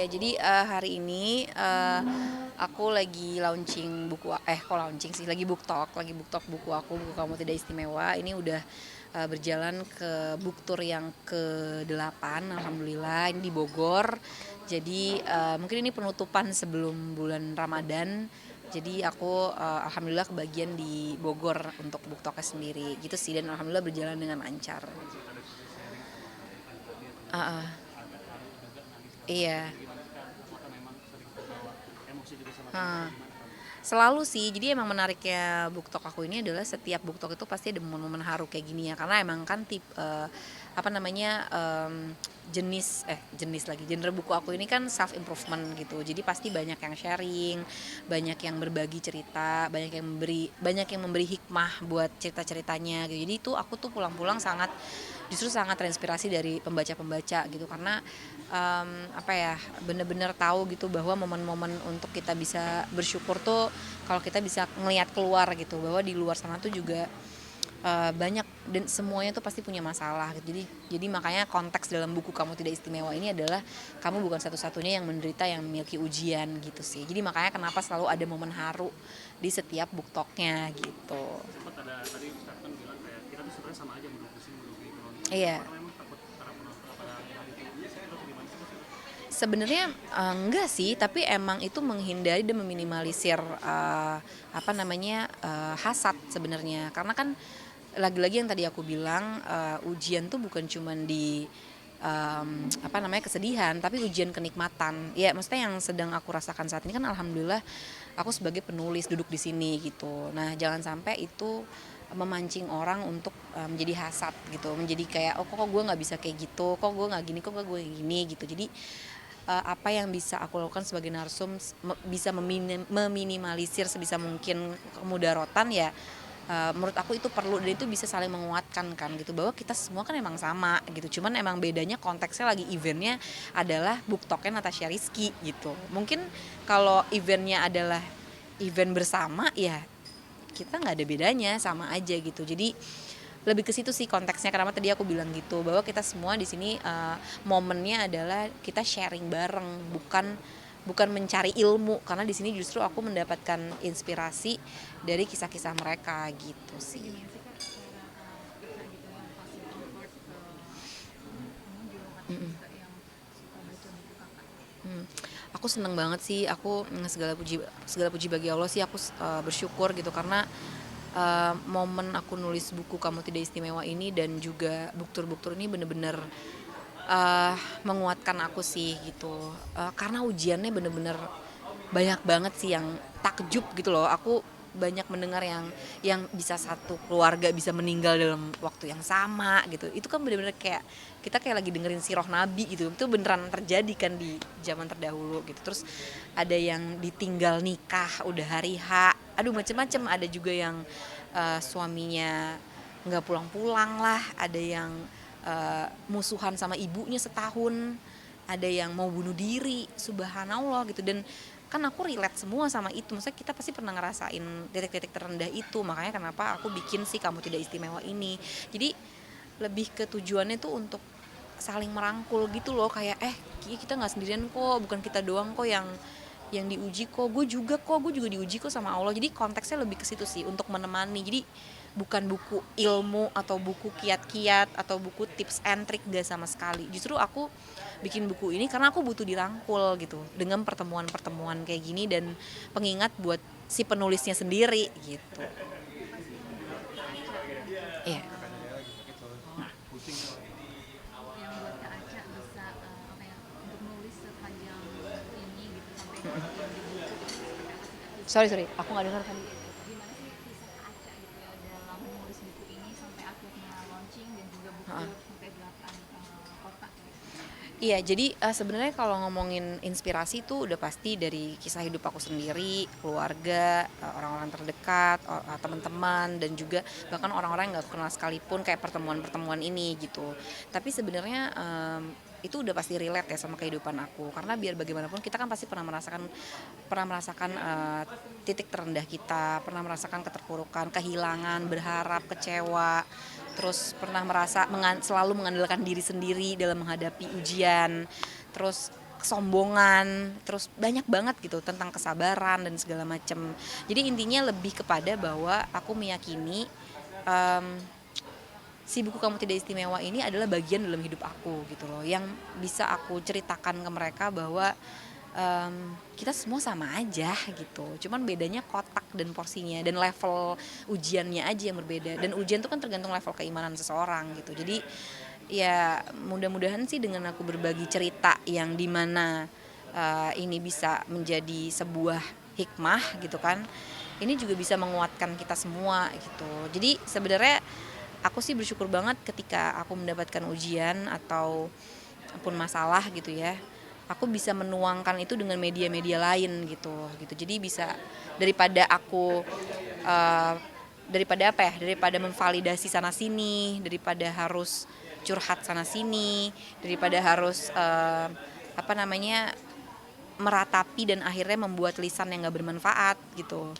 Iya, jadi hari ini aku lagi launching buku, kok launching sih, lagi book talk buku aku, buku Kamu Tidak Istimewa. Ini udah berjalan ke book tour yang ke-8, alhamdulillah, ini di Bogor. Jadi mungkin ini penutupan sebelum bulan Ramadan. Jadi aku alhamdulillah kebagian di Bogor untuk book talknya sendiri gitu sih, dan alhamdulillah berjalan dengan lancar. Uh, uh, iya. Uh. Selalu sih, jadi emang menariknya BookTok aku ini adalah setiap BookTok itu pasti ada momen-momen haru kayak gini ya, karena emang kan apa namanya, jenis lagi, genre buku aku ini kan self improvement gitu, jadi pasti banyak yang sharing, banyak yang berbagi cerita, banyak yang memberi hikmah buat cerita-ceritanya gitu. Jadi itu aku tuh pulang-pulang justru sangat terinspirasi dari pembaca-pembaca gitu, karena apa ya, bener-bener tahu gitu bahwa momen-momen untuk kita bisa bersyukur tuh kalau kita bisa ngelihat keluar gitu, bahwa di luar sana tuh juga banyak, dan semuanya tuh pasti punya masalah gitu. Jadi makanya konteks dalam buku Kamu Tidak Istimewa ini adalah kamu bukan satu-satunya yang menderita, yang memiliki ujian gitu sih. Jadi makanya kenapa selalu ada momen haru di setiap book talknya gitu. Sempat ada tadi Ustaz kan bilang kayak kita tuh sebenarnya sama aja menurut pusing menurut penonton. Iya. Apakah memang takut para penonton pada hal itu atau gimana sih? Sebenarnya enggak sih, tapi emang itu menghindari dan meminimalisir apa namanya, hasad sebenarnya. Karena kan lagi-lagi yang tadi aku bilang, ujian tuh bukan cuman di apa namanya, kesedihan, tapi ujian kenikmatan. Ya maksudnya yang sedang aku rasakan saat ini kan alhamdulillah aku sebagai penulis duduk di sini gitu. Nah, jangan sampai itu memancing orang untuk menjadi hasad gitu, menjadi kayak, oh kok gue nggak bisa kayak gitu, kok gue nggak gini, kok gue gini gitu. Jadi apa yang bisa aku lakukan sebagai narsum bisa meminimalisir sebisa mungkin kemudaratan ya. Menurut aku itu perlu, dan itu bisa saling menguatkan kan gitu, bahwa kita semua kan emang sama gitu, cuman emang bedanya konteksnya lagi eventnya adalah BookTok-nya Natasha Rizky gitu. Mungkin kalau eventnya adalah event bersama ya kita nggak ada bedanya, sama aja gitu. Jadi lebih ke situ sih konteksnya, kenapa tadi aku bilang gitu, bahwa kita semua di sini momennya adalah kita sharing bareng, bukan mencari ilmu, karena di sini justru aku mendapatkan inspirasi dari kisah-kisah mereka gitu sih. Mm-mm. Hmm. Aku seneng banget sih, aku segala puji bagi Allah sih, aku bersyukur gitu, karena momen aku nulis buku Kamu Tidak Istimewa ini dan juga buktur-buktur ini bener-bener menguatkan aku sih gitu. Karena ujiannya bener-bener banyak banget sih yang takjub gitu loh. Aku banyak mendengar yang bisa satu keluarga bisa meninggal dalam waktu yang sama gitu. Itu kan bener-bener kayak kita kayak lagi dengerin sirah nabi gitu. Itu beneran terjadi kan di zaman terdahulu gitu. Terus ada yang ditinggal nikah udah hari H, aduh macem-macem. Ada juga yang suaminya nggak pulang-pulang lah, ada yang musuhan sama ibunya setahun, ada yang mau bunuh diri, subhanallah gitu. Dan kan aku relate semua sama itu, maksudnya kita pasti pernah ngerasain titik-titik terendah itu. Makanya kenapa aku bikin sih Kamu Tidak Istimewa ini. Jadi lebih ke tujuannya tuh untuk saling merangkul gitu loh, kayak kita nggak sendirian kok, bukan kita doang kok yang diuji kok, gue juga diuji kok sama Allah. Jadi konteksnya lebih ke situ sih, untuk menemani. Jadi bukan buku ilmu atau buku kiat-kiat atau buku tips and trick, gak sama sekali. Justru aku bikin buku ini karena aku butuh dirangkul gitu, dengan pertemuan-pertemuan kayak gini, dan pengingat buat si penulisnya sendiri gitu. Iya. Yeah. Yang buat Kak Aca bisa apa ya, untuk nulis sepanjang ini gitu sampai jadi buku, seperti apa sih Kak Sorry, kisahnya? aku nggak dengar tadi. Gimana sih kisah Kak Aca gitu ya dalam menulis buku ini sampai akhirnya launching dan juga buku Uh-uh. sampai 8 kota gitu. Iya, jadi sebenarnya kalau ngomongin inspirasi itu udah pasti dari kisah hidup aku sendiri, keluarga, orang-orang terdekat, teman-teman, dan juga bahkan orang-orang yang nggak aku kenal sekalipun, kayak pertemuan-pertemuan ini gitu. Tapi sebenarnya itu udah pasti relate ya sama kehidupan aku, karena biar bagaimanapun kita kan pasti pernah merasakan titik terendah kita, pernah merasakan keterpurukan, kehilangan, berharap, kecewa, terus pernah merasa selalu mengandalkan diri sendiri dalam menghadapi ujian. Terus kesombongan, terus banyak banget gitu tentang kesabaran dan segala macam. Jadi intinya lebih kepada bahwa aku meyakini em, si buku Kamu Tidak Istimewa ini adalah bagian dalam hidup aku gitu loh, yang bisa aku ceritakan ke mereka bahwa kita semua sama aja gitu, cuman bedanya kotak dan porsinya dan level ujiannya aja yang berbeda, dan ujian itu kan tergantung level keimanan seseorang gitu. Jadi ya mudah-mudahan sih dengan aku berbagi cerita yang dimana ini bisa menjadi sebuah hikmah gitu kan, ini juga bisa menguatkan kita semua gitu. Jadi sebenarnya aku sih bersyukur banget ketika aku mendapatkan ujian ataupun masalah gitu ya, aku bisa menuangkan itu dengan media-media lain gitu. Jadi bisa daripada aku eh, daripada apa ya, daripada memvalidasi sana sini, daripada harus curhat sana sini, daripada harus apa namanya, meratapi dan akhirnya membuat lisan yang gak bermanfaat gitu,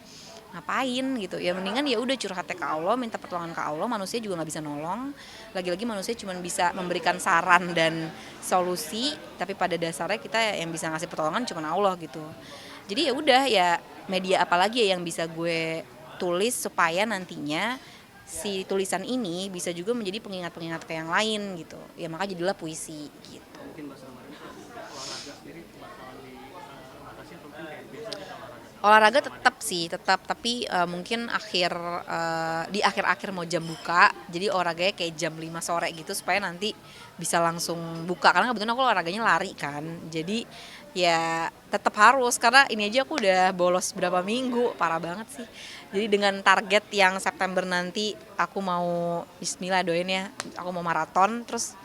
ngapain gitu ya, mendingan ya udah curhatnya ke Allah, minta pertolongan ke Allah. Manusia juga nggak bisa nolong, lagi-lagi manusia cuma bisa memberikan saran dan solusi, tapi pada dasarnya kita yang bisa ngasih pertolongan cuma Allah gitu. Jadi ya udah ya, media apalagi ya yang bisa gue tulis supaya nantinya si tulisan ini bisa juga menjadi pengingat-pengingat ke yang lain gitu ya, maka jadilah puisi gitu. Mungkin Mbak Salma ini kalau olahraga sendiri bakalan dibatasi atau mungkin kayak biasa aja olahraga? Olahraga tetap sih, tetap, tapi mungkin di akhir-akhir mau jam buka, jadi olahraganya kayak jam 5 sore gitu supaya nanti bisa langsung buka, karena kebetulan aku olahraganya lari kan. Jadi ya tetap harus, karena ini aja aku udah bolos berapa minggu, parah banget sih. Jadi dengan target yang September nanti aku mau, bismillah doain ya, aku mau maraton, terus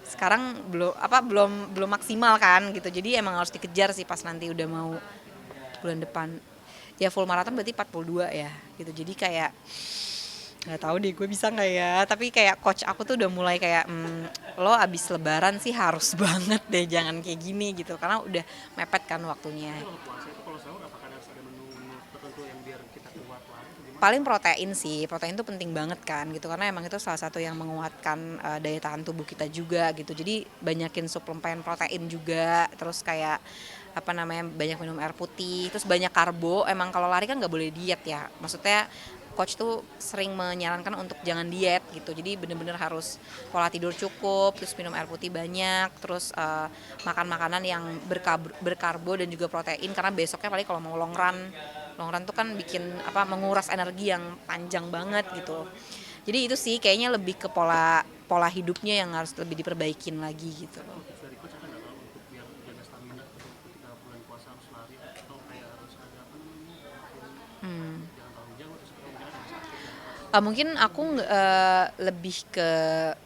sekarang belum maksimal kan gitu. Jadi emang harus dikejar sih pas nanti udah mau bulan depan ya full maraton, berarti 42 ya gitu. Jadi kayak nggak tahu deh gue bisa nggak ya, tapi kayak coach aku tuh udah mulai kayak lo abis lebaran sih harus banget deh, jangan kayak gini gitu, karena udah mepet kan waktunya. Kalau puasa itu kalau sahur apakah harus ada menu tertentu yang biar kita kuat lagi atau gimana? Paling protein sih, protein tuh penting banget kan gitu, karena emang itu salah satu yang menguatkan daya tahan tubuh kita juga gitu. Jadi banyakin suplemen protein juga, terus kayak apa namanya, banyak minum air putih, terus banyak karbo. Emang kalau lari kan nggak boleh diet ya, maksudnya coach tuh sering menyarankan untuk jangan diet gitu. Jadi bener-bener harus pola tidur cukup, terus minum air putih banyak, terus makan makanan yang berkarbo dan juga protein, karena besoknya paling kalau mau long run tuh kan bikin menguras energi yang panjang banget gitu. Jadi itu sih kayaknya lebih ke pola hidupnya yang harus lebih diperbaikin lagi gitu loh. Tips dari coach ada nggak kalau untuk biar jaga stamina gitu ketika bulan puasa harus lari atau kayak harus ada apa namanya, jangan terlalu jauh terus atau mungkin ada sakit dan Mungkin aku lebih ke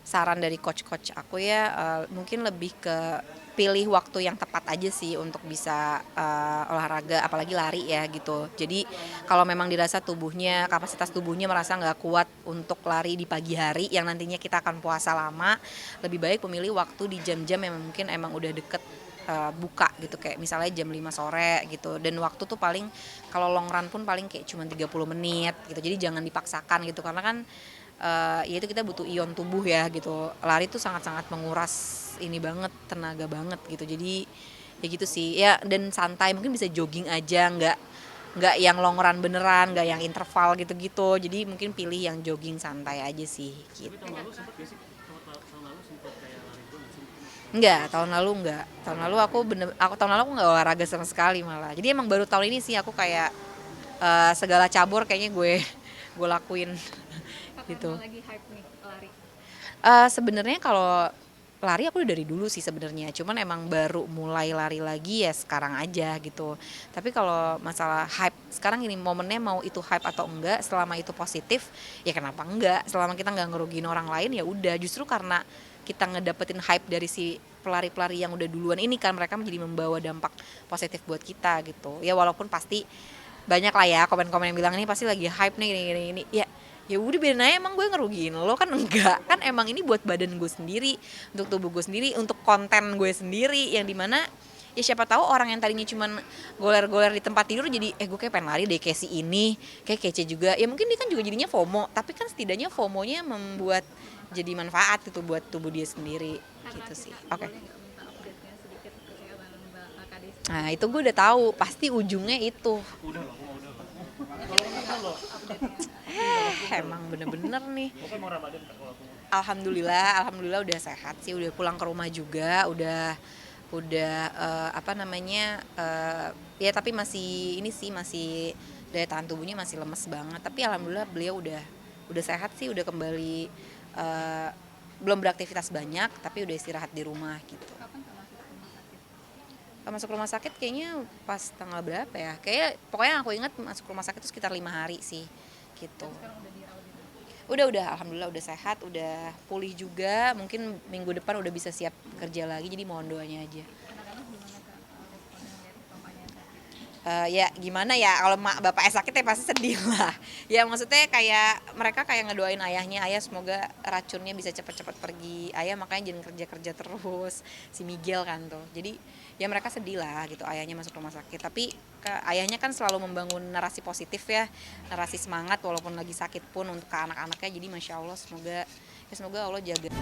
saran dari coach-coach aku ya, mungkin lebih ke pilih waktu yang tepat aja sih untuk bisa olahraga, apalagi lari ya gitu. Jadi kalau memang dirasa kapasitas tubuhnya merasa nggak kuat untuk lari di pagi hari yang nantinya kita akan puasa lama, lebih baik memilih waktu di jam-jam yang mungkin emang udah deket buka gitu, kayak misalnya jam 5 sore gitu. Dan waktu tuh paling kalau long run pun paling kayak cuma 30 menit gitu. Jadi jangan dipaksakan gitu, karena kan ya itu kita butuh ion tubuh ya gitu. Lari tuh sangat-sangat menguras ini banget, tenaga banget gitu. Jadi ya gitu sih ya, dan santai, mungkin bisa jogging aja, nggak yang long run beneran, nggak yang interval gitu-gitu. Jadi mungkin pilih yang jogging santai aja sih gitu. tapi tahun lalu sempat gak sih, tahun lalu sempat kayak lari pun nggak sih mungkin? Enggak, tahun lalu tahun lalu aku nggak olahraga sama sekali malah. Jadi emang baru tahun ini sih aku kayak segala cabur kayaknya gue lakuin gitu. Kapan lagi hype nih lari? Sebenarnya kalau lari aku udah dari dulu sih sebenarnya, cuman emang baru mulai lari lagi ya sekarang aja gitu. Tapi kalau masalah hype sekarang ini momennya, mau itu hype atau enggak, selama itu positif ya kenapa enggak, selama kita nggak ngerugiin orang lain ya udah. Justru karena kita ngedapetin hype dari si pelari-pelari yang udah duluan ini kan, mereka menjadi membawa dampak positif buat kita gitu ya. Walaupun pasti banyak lah ya komen-komen yang bilang ini pasti lagi hype nih gini ya. Ya udah biarin aja, emang gue ngerugiin lo kan? Enggak kan, emang ini buat badan gue sendiri, untuk tubuh gue sendiri, untuk konten gue sendiri, yang dimana ya siapa tahu orang yang tadinya cuman goler-goler di tempat tidur jadi gue kayak pengen lari deh kayak si ini, kayak kece juga ya, mungkin dia kan juga jadinya FOMO, tapi kan setidaknya FOMO-nya membuat jadi manfaat itu buat tubuh dia sendiri gitu sih. Oke. Boleh nggak minta update-nya sedikit kesehatan Mbak Nah itu gue udah tahu pasti ujungnya itu. Udah loh, mau udah loh. Udah loh. Emang bener-bener nih. Pokoknya mau Ramadan Kak, kalau aku mau. Alhamdulillah udah sehat sih, udah pulang ke rumah juga, udah apa namanya ya tapi masih ini sih masih daya tahan tubuhnya masih lemes banget. Tapi alhamdulillah beliau udah sehat sih, udah kembali belum beraktivitas banyak tapi udah istirahat di rumah gitu. Kapan tuh masuk rumah sakit? Masuk rumah sakit kayaknya pas tanggal berapa ya? Kayak pokoknya aku ingat masuk rumah sakit itu sekitar 5 hari sih gitu. Sekarang udah dirawat di rumah. Udah alhamdulillah udah sehat, udah pulih juga. Mungkin minggu depan udah bisa siap kerja lagi, jadi mohon doanya aja. Anak-anak gimana Kak responnya ngeliat papanya sakit? Ya gimana ya, kalau bapaknya sakit ya pasti sedih lah. Ya maksudnya kayak mereka kayak ngedoain ayahnya, ayah semoga racunnya bisa cepat-cepat pergi. Ayah makanya jangan kerja-kerja terus, si Miguel kan tuh. Jadi ya mereka sedih lah gitu ayahnya masuk rumah sakit. Tapi ayahnya kan selalu membangun narasi positif ya, narasi semangat walaupun lagi sakit pun untuk ke anak-anaknya. Jadi masya Allah semoga Allah jaga.